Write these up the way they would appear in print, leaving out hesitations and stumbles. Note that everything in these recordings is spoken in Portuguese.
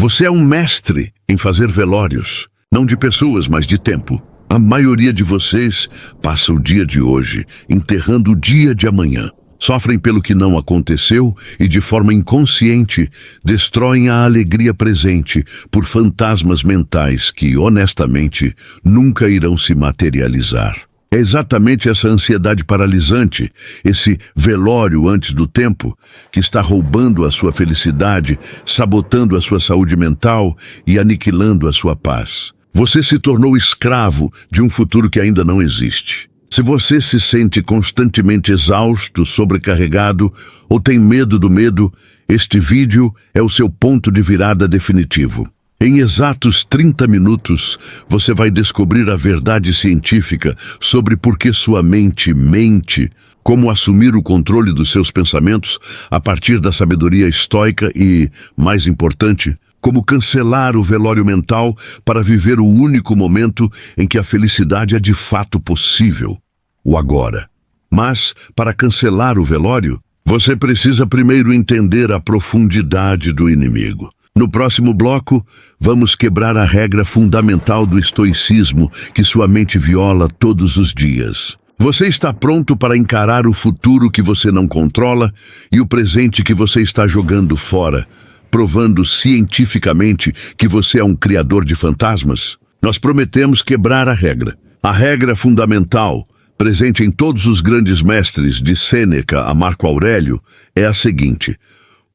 Você é um mestre em fazer velórios, não de pessoas, mas de tempo. A maioria de vocês passa o dia de hoje enterrando o dia de amanhã. Sofrem pelo que não aconteceu e, de forma inconsciente, destroem a alegria presente por fantasmas mentais que, honestamente, nunca irão se materializar. É exatamente essa ansiedade paralisante, esse velório antes do tempo, que está roubando a sua felicidade, sabotando a sua saúde mental e aniquilando a sua paz. Você se tornou escravo de um futuro que ainda não existe. Se você se sente constantemente exausto, sobrecarregado ou tem medo do medo, este vídeo é o seu ponto de virada definitivo. Em exatos 30 minutos, você vai descobrir a verdade científica sobre por que sua mente mente, como assumir o controle dos seus pensamentos a partir da sabedoria estoica e, mais importante, como cancelar o velório mental para viver o único momento em que a felicidade é de fato possível, o agora. Mas, para cancelar o velório, você precisa primeiro entender a profundidade do inimigo. No próximo bloco, vamos quebrar a regra fundamental do estoicismo que sua mente viola todos os dias. Você está pronto para encarar o futuro que você não controla e o presente que você está jogando fora, provando cientificamente que você é um criador de fantasmas? Nós prometemos quebrar a regra. A regra fundamental, presente em todos os grandes mestres, de Sêneca a Marco Aurélio, é a seguinte: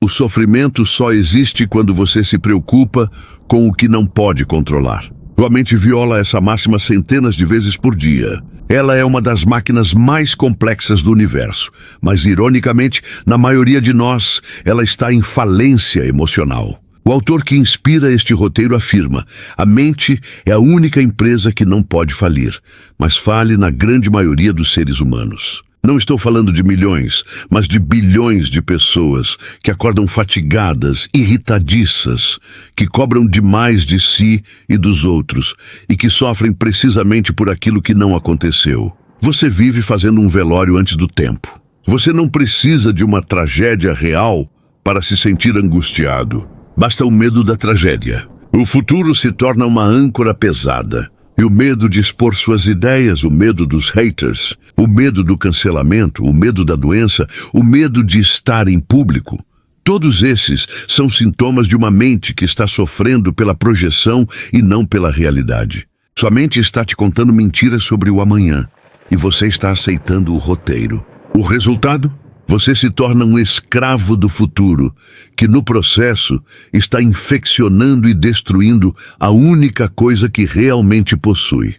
o sofrimento só existe quando você se preocupa com o que não pode controlar. Sua mente viola essa máxima centenas de vezes por dia. Ela é uma das máquinas mais complexas do universo, mas, ironicamente, na maioria de nós, ela está em falência emocional. O autor que inspira este roteiro afirma: a mente é a única empresa que não pode falir, mas fale na grande maioria dos seres humanos. Não estou falando de milhões, mas de bilhões de pessoas que acordam fatigadas, irritadiças, que cobram demais de si e dos outros e que sofrem precisamente por aquilo que não aconteceu. Você vive fazendo um velório antes do tempo. Você não precisa de uma tragédia real para se sentir angustiado. Basta o medo da tragédia. O futuro se torna uma âncora pesada. E o medo de expor suas ideias, o medo dos haters, o medo do cancelamento, o medo da doença, o medo de estar em público. Todos esses são sintomas de uma mente que está sofrendo pela projeção e não pela realidade. Sua mente está te contando mentiras sobre o amanhã e você está aceitando o roteiro. O resultado? Você se torna um escravo do futuro, que no processo está infeccionando e destruindo a única coisa que realmente possui: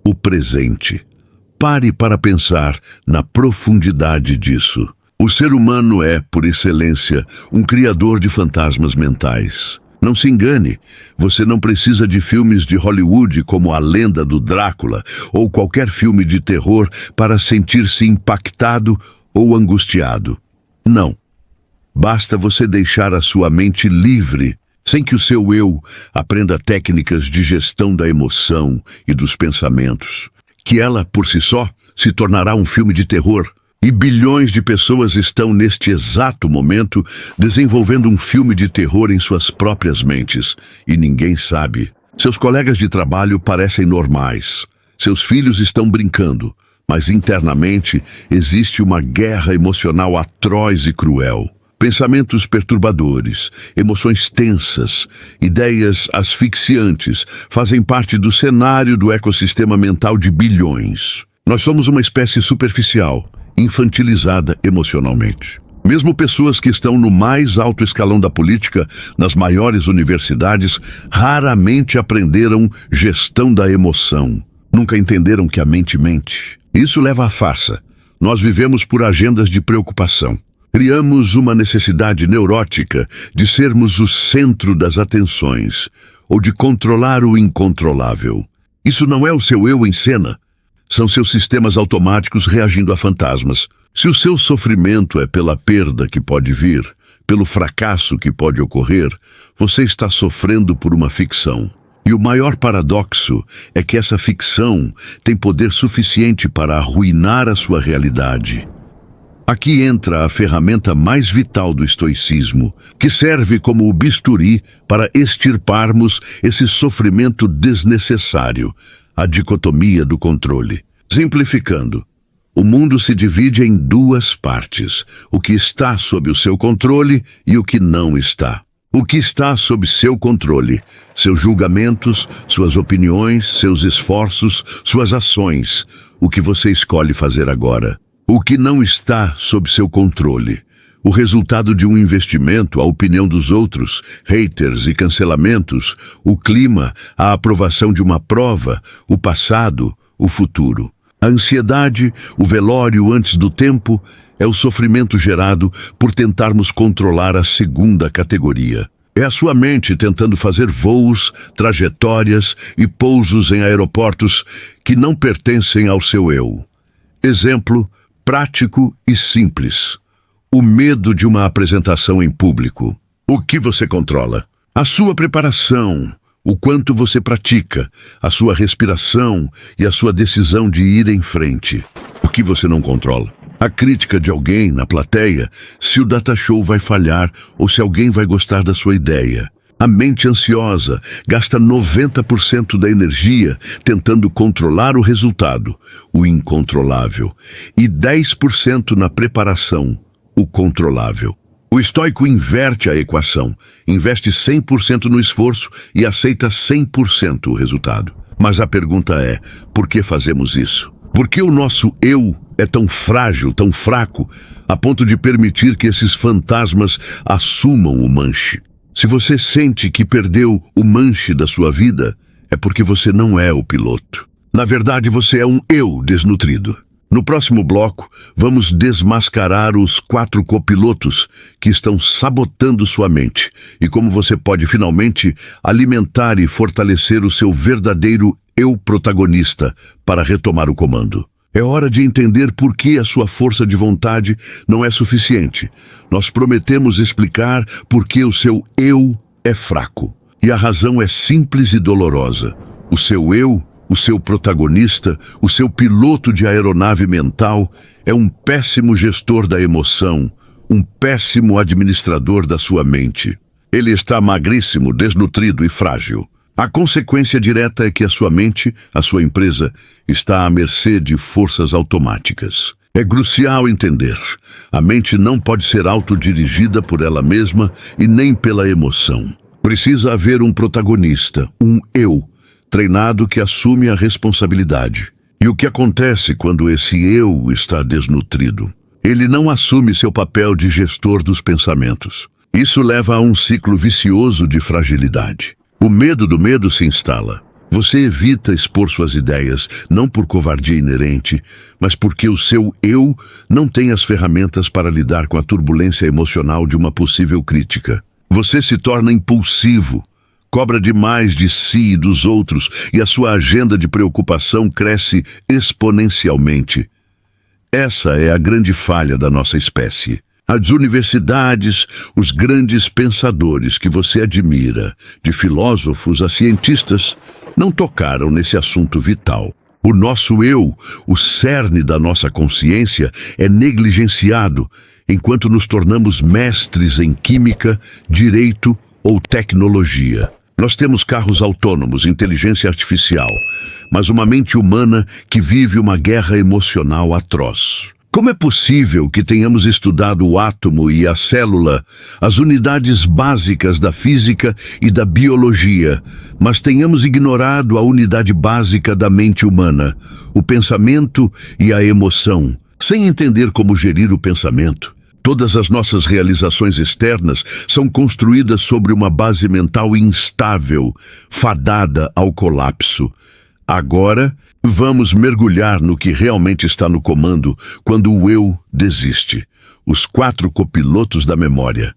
o presente. Pare para pensar na profundidade disso. O ser humano é, por excelência, um criador de fantasmas mentais. Não se engane, você não precisa de filmes de Hollywood como A Lenda do Drácula ou qualquer filme de terror para sentir-se impactado ou angustiado. Não. Basta você deixar a sua mente livre, sem que o seu eu aprenda técnicas de gestão da emoção e dos pensamentos, que ela, por si só, se tornará um filme de terror. E bilhões de pessoas estão, neste exato momento, desenvolvendo um filme de terror em suas próprias mentes, e ninguém sabe. Seus colegas de trabalho parecem normais. Seus filhos estão brincando. Mas internamente existe uma guerra emocional atroz e cruel. Pensamentos perturbadores, emoções tensas, ideias asfixiantes fazem parte do cenário do ecossistema mental de bilhões. Nós somos uma espécie superficial, infantilizada emocionalmente. Mesmo pessoas que estão no mais alto escalão da política, nas maiores universidades, raramente aprenderam gestão da emoção. Nunca entenderam que a mente mente. Isso leva à farsa. Nós vivemos por agendas de preocupação. Criamos uma necessidade neurótica de sermos o centro das atenções, ou de controlar o incontrolável. Isso não é o seu eu em cena. São seus sistemas automáticos reagindo a fantasmas. Se o seu sofrimento é pela perda que pode vir, pelo fracasso que pode ocorrer, você está sofrendo por uma ficção. E o maior paradoxo é que essa ficção tem poder suficiente para arruinar a sua realidade. Aqui entra a ferramenta mais vital do estoicismo, que serve como o bisturi para extirparmos esse sofrimento desnecessário, a dicotomia do controle. Simplificando, o mundo se divide em duas partes, o que está sob o seu controle e o que não está. O que está sob seu controle, seus julgamentos, suas opiniões, seus esforços, suas ações, o que você escolhe fazer agora. O que não está sob seu controle, o resultado de um investimento, a opinião dos outros, haters e cancelamentos, o clima, a aprovação de uma prova, o passado, o futuro. A ansiedade, o velório antes do tempo, é o sofrimento gerado por tentarmos controlar a segunda categoria. É a sua mente tentando fazer voos, trajetórias e pousos em aeroportos que não pertencem ao seu eu. Exemplo prático e simples. O medo de uma apresentação em público. O que você controla? A sua preparação, o quanto você pratica, a sua respiração e a sua decisão de ir em frente. O que você não controla? A crítica de alguém na plateia, se o data show vai falhar ou se alguém vai gostar da sua ideia. A mente ansiosa gasta 90% da energia tentando controlar o resultado, o incontrolável, e 10% na preparação, o controlável. O estoico inverte a equação, investe 100% no esforço e aceita 100% o resultado. Mas a pergunta é, por que fazemos isso? Por que o nosso eu é tão frágil, tão fraco, a ponto de permitir que esses fantasmas assumam o manche? Se você sente que perdeu o manche da sua vida, é porque você não é o piloto. Na verdade, você é um eu desnutrido. No próximo bloco, vamos desmascarar os 4 copilotos que estão sabotando sua mente e como você pode finalmente alimentar e fortalecer o seu verdadeiro eu protagonista para retomar o comando. É hora de entender por que a sua força de vontade não é suficiente. Nós prometemos explicar por que o seu eu é fraco. E a razão é simples e dolorosa. O seu eu, o seu protagonista, o seu piloto de aeronave mental, é um péssimo gestor da emoção, um péssimo administrador da sua mente. Ele está magríssimo, desnutrido e frágil. A consequência direta é que a sua mente, a sua empresa, está à mercê de forças automáticas. É crucial entender. A mente não pode ser autodirigida por ela mesma e nem pela emoção. Precisa haver um protagonista, um eu, treinado que assume a responsabilidade. E o que acontece quando esse eu está desnutrido? Ele não assume seu papel de gestor dos pensamentos. Isso leva a um ciclo vicioso de fragilidade. O medo do medo se instala. Você evita expor suas ideias, não por covardia inerente, mas porque o seu eu não tem as ferramentas para lidar com a turbulência emocional de uma possível crítica. Você se torna impulsivo, cobra demais de si e dos outros, e a sua agenda de preocupação cresce exponencialmente. Essa é a grande falha da nossa espécie. As universidades, os grandes pensadores que você admira, de filósofos a cientistas, não tocaram nesse assunto vital. O nosso eu, o cerne da nossa consciência, é negligenciado enquanto nos tornamos mestres em química, direito ou tecnologia. Nós temos carros autônomos, inteligência artificial, mas uma mente humana que vive uma guerra emocional atroz. Como é possível que tenhamos estudado o átomo e a célula, as unidades básicas da física e da biologia, mas tenhamos ignorado a unidade básica da mente humana, o pensamento e a emoção, sem entender como gerir o pensamento? Todas as nossas realizações externas são construídas sobre uma base mental instável, fadada ao colapso. Agora, vamos mergulhar no que realmente está no comando quando o eu desiste. Os 4 copilotos da memória.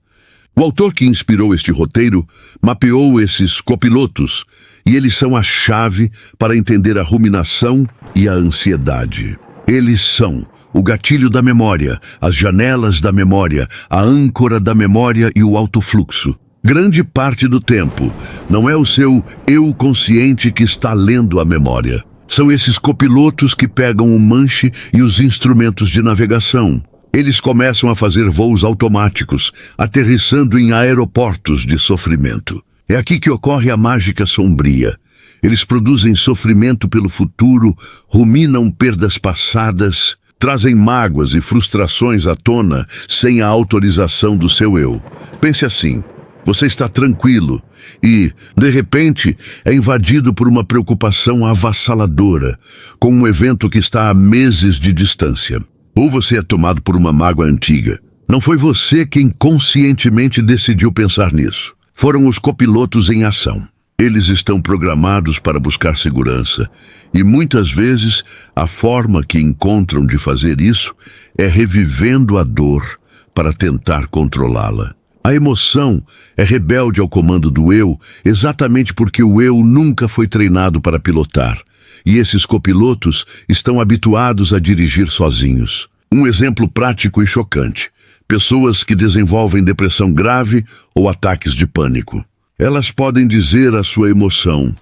O autor que inspirou este roteiro mapeou esses copilotos e eles são a chave para entender a ruminação e a ansiedade. Eles são o gatilho da memória, as janelas da memória, a âncora da memória e o alto fluxo. Grande parte do tempo, não é o seu eu consciente que está lendo a memória. São esses copilotos que pegam o manche e os instrumentos de navegação. Eles começam a fazer voos automáticos, aterrissando em aeroportos de sofrimento. É aqui que ocorre a mágica sombria. Eles produzem sofrimento pelo futuro, ruminam perdas passadas, trazem mágoas e frustrações à tona sem a autorização do seu eu. Pense assim: você está tranquilo e, de repente, é invadido por uma preocupação avassaladora, com um evento que está a meses de distância. Ou você é tomado por uma mágoa antiga. Não foi você quem conscientemente decidiu pensar nisso. Foram os copilotos em ação. Eles estão programados para buscar segurança, e muitas vezes a forma que encontram de fazer isso é revivendo a dor para tentar controlá-la. A emoção é rebelde ao comando do eu, exatamente porque o eu nunca foi treinado para pilotar, e esses copilotos estão habituados a dirigir sozinhos. Um exemplo prático e chocante: pessoas que desenvolvem depressão grave ou ataques de pânico. Elas podem dizer à sua emoção: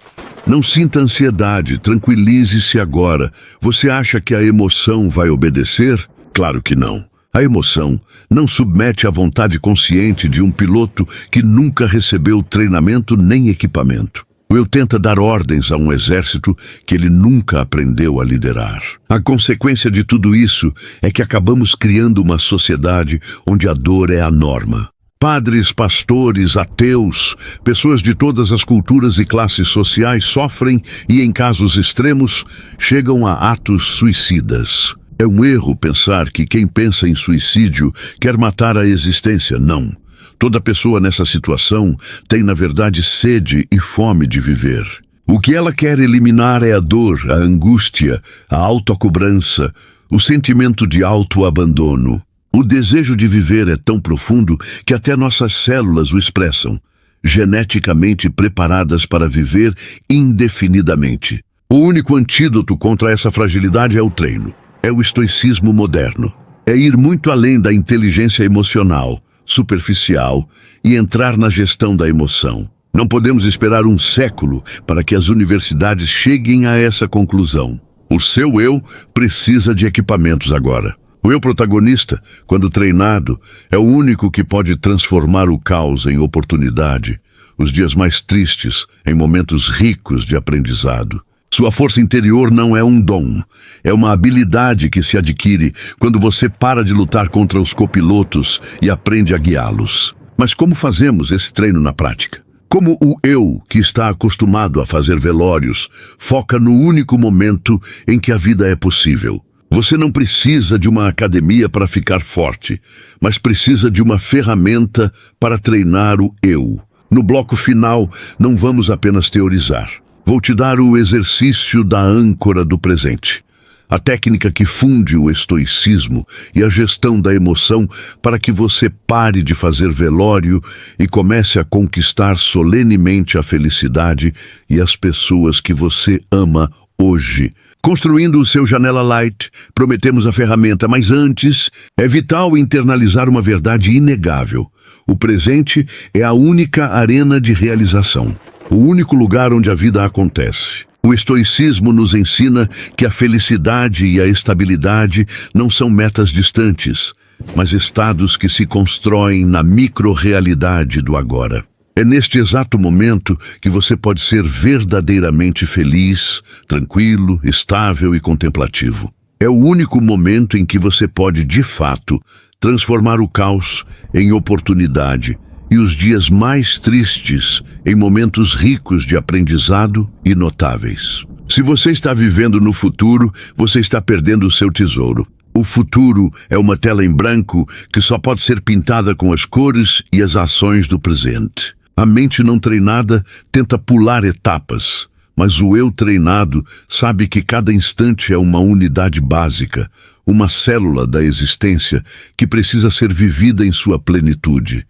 não sinta ansiedade, tranquilize-se agora. Você acha que a emoção vai obedecer? Claro que não. A emoção não submete à vontade consciente de um piloto que nunca recebeu treinamento nem equipamento. O eu tenta dar ordens a um exército que ele nunca aprendeu a liderar. A consequência de tudo isso é que acabamos criando uma sociedade onde a dor é a norma. Padres, pastores, ateus, pessoas de todas as culturas e classes sociais sofrem e, em casos extremos, chegam a atos suicidas. É um erro pensar que quem pensa em suicídio quer matar a existência. Não. Toda pessoa nessa situação tem, na verdade, sede e fome de viver. O que ela quer eliminar é a dor, a angústia, a autocobrança, o sentimento de autoabandono. O desejo de viver é tão profundo que até nossas células o expressam, geneticamente preparadas para viver indefinidamente. O único antídoto contra essa fragilidade é o treino. É o estoicismo moderno. É ir muito além da inteligência emocional, superficial, e entrar na gestão da emoção. Não podemos esperar um século para que as universidades cheguem a essa conclusão. O seu eu precisa de equipamentos agora. O eu protagonista, quando treinado, é o único que pode transformar o caos em oportunidade, os dias mais tristes em momentos ricos de aprendizado. Sua força interior não é um dom, é uma habilidade que se adquire quando você para de lutar contra os copilotos e aprende a guiá-los. Mas como fazemos esse treino na prática? Como o eu, que está acostumado a fazer velórios, foca no único momento em que a vida é possível. Você não precisa de uma academia para ficar forte, mas precisa de uma ferramenta para treinar o eu. No bloco final, não vamos apenas teorizar. Vou te dar o exercício da âncora do presente. A técnica que funde o estoicismo e a gestão da emoção para que você pare de fazer velório e comece a conquistar solenemente a felicidade e as pessoas que você ama hoje. Construindo o seu Janela Light, prometemos a ferramenta, mas antes, é vital internalizar uma verdade inegável. O presente é a única arena de realização, o único lugar onde a vida acontece. O estoicismo nos ensina que a felicidade e a estabilidade não são metas distantes, mas estados que se constroem na micro-realidade do agora. É neste exato momento que você pode ser verdadeiramente feliz, tranquilo, estável e contemplativo. É o único momento em que você pode, de fato, transformar o caos em oportunidade e os dias mais tristes em momentos ricos de aprendizado e notáveis. Se você está vivendo no futuro, você está perdendo o seu tesouro. O futuro é uma tela em branco que só pode ser pintada com as cores e as ações do presente. A mente não treinada tenta pular etapas, mas o eu treinado sabe que cada instante é uma unidade básica, uma célula da existência que precisa ser vivida em sua plenitude.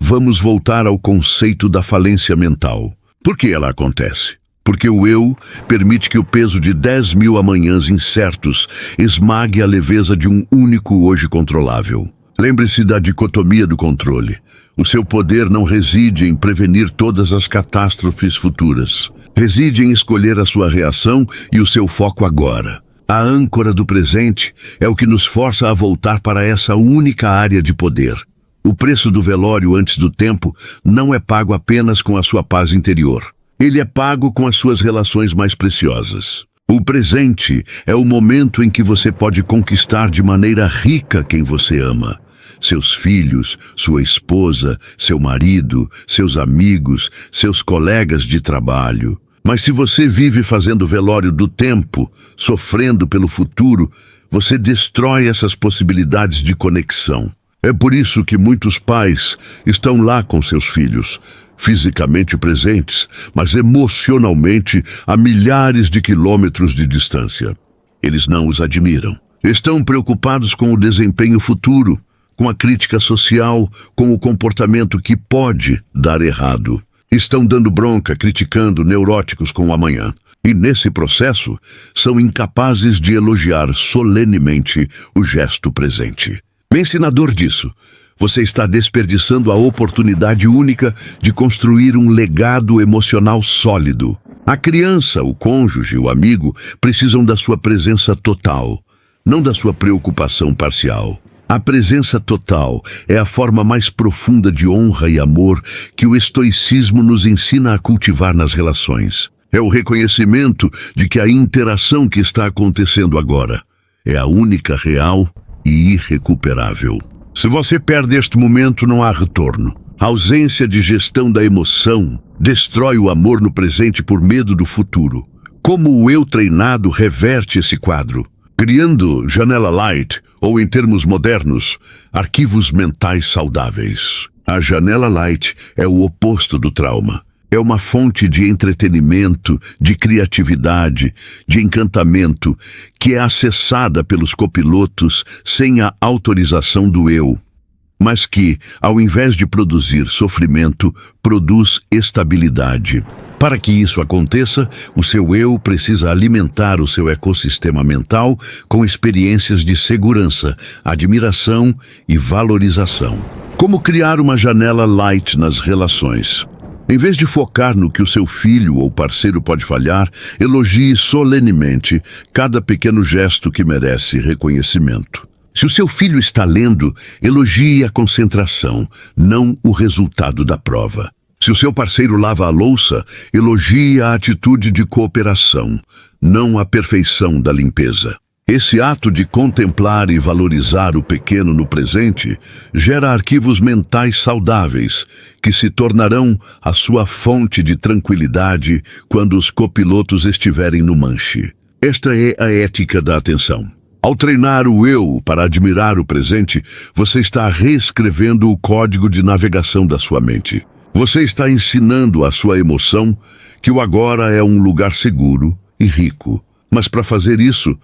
Vamos voltar ao conceito da falência mental. Por que ela acontece? Porque o eu permite que o peso de 10.000 amanhãs incertos esmague a leveza de um único hoje controlável. Lembre-se da dicotomia do controle. O seu poder não reside em prevenir todas as catástrofes futuras. Reside em escolher a sua reação e o seu foco agora. A âncora do presente é o que nos força a voltar para essa única área de poder. O preço do velório antes do tempo não é pago apenas com a sua paz interior. Ele é pago com as suas relações mais preciosas. O presente é o momento em que você pode conquistar de maneira rica quem você ama. Seus filhos, sua esposa, seu marido, seus amigos, seus colegas de trabalho. Mas se você vive fazendo velório do tempo, sofrendo pelo futuro, você destrói essas possibilidades de conexão. É por isso que muitos pais estão lá com seus filhos, fisicamente presentes, mas emocionalmente a milhares de quilômetros de distância. Eles não os admiram. Estão preocupados com o desempenho futuro, com a crítica social, com o comportamento que pode dar errado. Estão dando bronca, criticando, neuróticos com o amanhã. E nesse processo, são incapazes de elogiar solenemente o gesto presente. Ensinador disso, você está desperdiçando a oportunidade única de construir um legado emocional sólido. A criança, o cônjuge, o amigo, precisam da sua presença total, não da sua preocupação parcial. A presença total é a forma mais profunda de honra e amor que o estoicismo nos ensina a cultivar nas relações. É o reconhecimento de que a interação que está acontecendo agora é a única real e irrecuperável. Se você perde este momento, não há retorno. A ausência de gestão da emoção destrói o amor no presente por medo do futuro. Como o eu treinado reverte esse quadro? Criando janela light, ou em termos modernos, arquivos mentais saudáveis. A janela light é o oposto do trauma. É uma fonte de entretenimento, de criatividade, de encantamento, que é acessada pelos copilotos sem a autorização do eu, mas que, ao invés de produzir sofrimento, produz estabilidade. Para que isso aconteça, o seu eu precisa alimentar o seu ecossistema mental com experiências de segurança, admiração e valorização. Como criar uma janela light nas relações? Em vez de focar no que o seu filho ou parceiro pode falhar, elogie solenemente cada pequeno gesto que merece reconhecimento. Se o seu filho está lendo, elogie a concentração, não o resultado da prova. Se o seu parceiro lava a louça, elogie a atitude de cooperação, não a perfeição da limpeza. Esse ato de contemplar e valorizar o pequeno no presente gera arquivos mentais saudáveis que se tornarão a sua fonte de tranquilidade quando os copilotos estiverem no manche. Esta é a ética da atenção. Ao treinar o eu para admirar o presente, você está reescrevendo o código de navegação da sua mente. Você está ensinando à sua emoção que o agora é um lugar seguro e rico. Mas para fazer isso,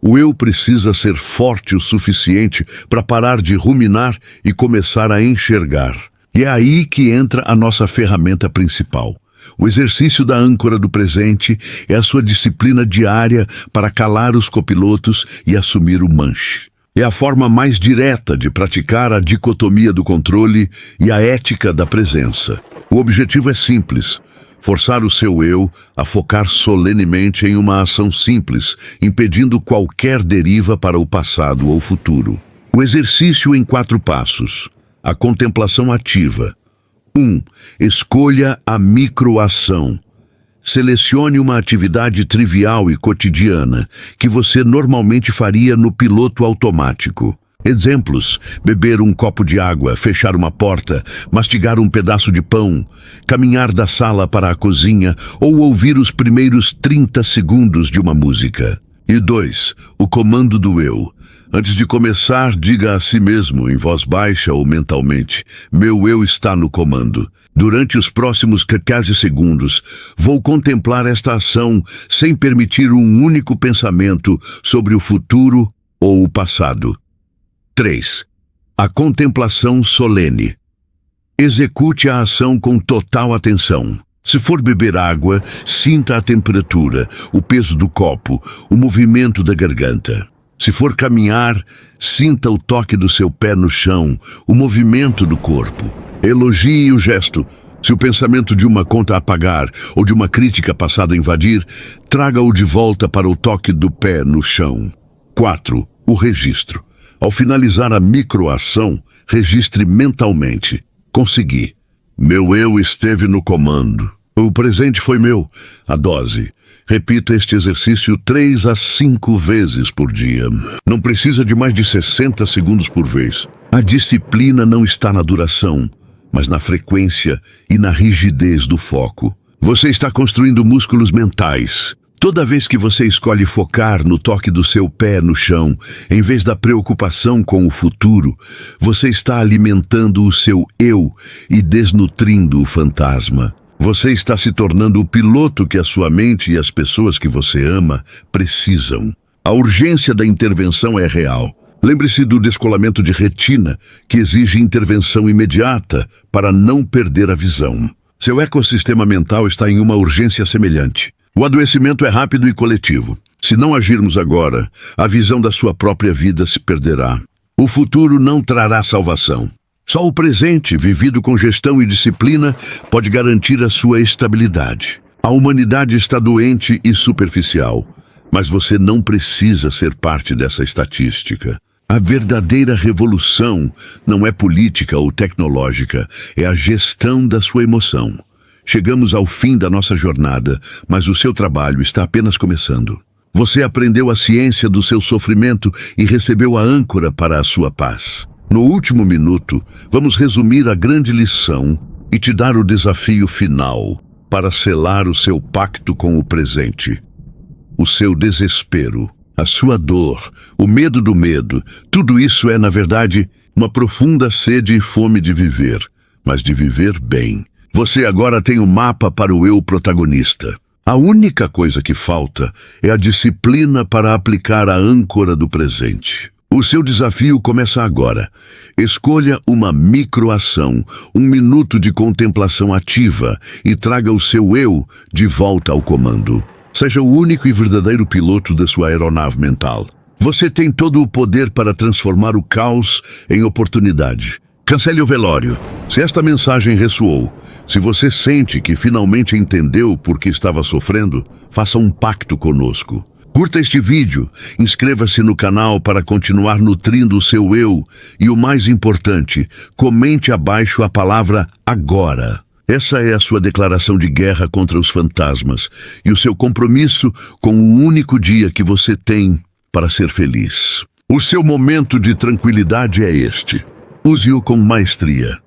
o eu precisa ser forte o suficiente para parar de ruminar e começar a enxergar. E é aí que entra a nossa ferramenta principal. O exercício da âncora do presente é a sua disciplina diária para calar os copilotos e assumir o manche. É a forma mais direta de praticar a dicotomia do controle e a ética da presença. O objetivo é simples: forçar o seu eu a focar solenemente em uma ação simples, impedindo qualquer deriva para o passado ou futuro. O exercício em 4 passos. A contemplação ativa. 1. Escolha a microação. Selecione uma atividade trivial e cotidiana que você normalmente faria no piloto automático. Exemplos: beber um copo de água, fechar uma porta, mastigar um pedaço de pão, caminhar da sala para a cozinha ou ouvir os primeiros 30 segundos de uma música. E 2. O comando do eu. Antes de começar, diga a si mesmo, em voz baixa ou mentalmente: meu eu está no comando. Durante os próximos 15 segundos, vou contemplar esta ação sem permitir um único pensamento sobre o futuro ou o passado. 3. A contemplação solene. Execute a ação com total atenção. Se for beber água, sinta a temperatura, o peso do copo, o movimento da garganta. Se for caminhar, sinta o toque do seu pé no chão, o movimento do corpo. Elogie o gesto, Se o pensamento de uma conta apagar ou de uma crítica passada invadir, traga-o de volta para o toque do pé no chão. 4. O registro. Ao finalizar a microação, registre mentalmente. Consegui. Meu eu esteve no comando. O presente foi meu. A dose. Repita este exercício 3 a 5 vezes por dia. Não precisa de mais de 60 segundos por vez. A disciplina não está na duração, mas na frequência e na rigidez do foco. Você está construindo músculos mentais. Toda vez que você escolhe focar no toque do seu pé no chão, em vez da preocupação com o futuro, você está alimentando o seu eu e desnutrindo o fantasma. Você está se tornando o piloto que a sua mente e as pessoas que você ama precisam. A urgência da intervenção é real. Lembre-se do descolamento de retina, que exige intervenção imediata para não perder a visão. Seu ecossistema mental está em uma urgência semelhante. O adoecimento é rápido e coletivo. Se não agirmos agora, a visão da sua própria vida se perderá. O futuro não trará salvação. Só o presente, vivido com gestão e disciplina, pode garantir a sua estabilidade. A humanidade está doente e superficial, mas você não precisa ser parte dessa estatística. A verdadeira revolução não é política ou tecnológica, é a gestão da sua emoção. Chegamos ao fim da nossa jornada, mas o seu trabalho está apenas começando. Você aprendeu a ciência do seu sofrimento e recebeu a âncora para a sua paz. No último minuto, vamos resumir a grande lição e te dar o desafio final para selar o seu pacto com o presente. O seu desespero, a sua dor, o medo do medo, tudo isso é, na verdade, uma profunda sede e fome de viver, mas de viver bem. Você agora tem um mapa para o eu protagonista. A única coisa que falta é a disciplina para aplicar a âncora do presente. O seu desafio começa agora. Escolha uma microação, 1 minuto de contemplação ativa e traga o seu eu de volta ao comando. Seja o único e verdadeiro piloto da sua aeronave mental. Você tem todo o poder para transformar o caos em oportunidade. Cancele o velório. Se esta mensagem ressoou, se você sente que finalmente entendeu por que estava sofrendo, faça um pacto conosco. Curta este vídeo, inscreva-se no canal para continuar nutrindo o seu eu e, o mais importante, comente abaixo a palavra agora. Essa é a sua declaração de guerra contra os fantasmas e o seu compromisso com o único dia que você tem para ser feliz. O seu momento de tranquilidade é este. Use-o com maestria.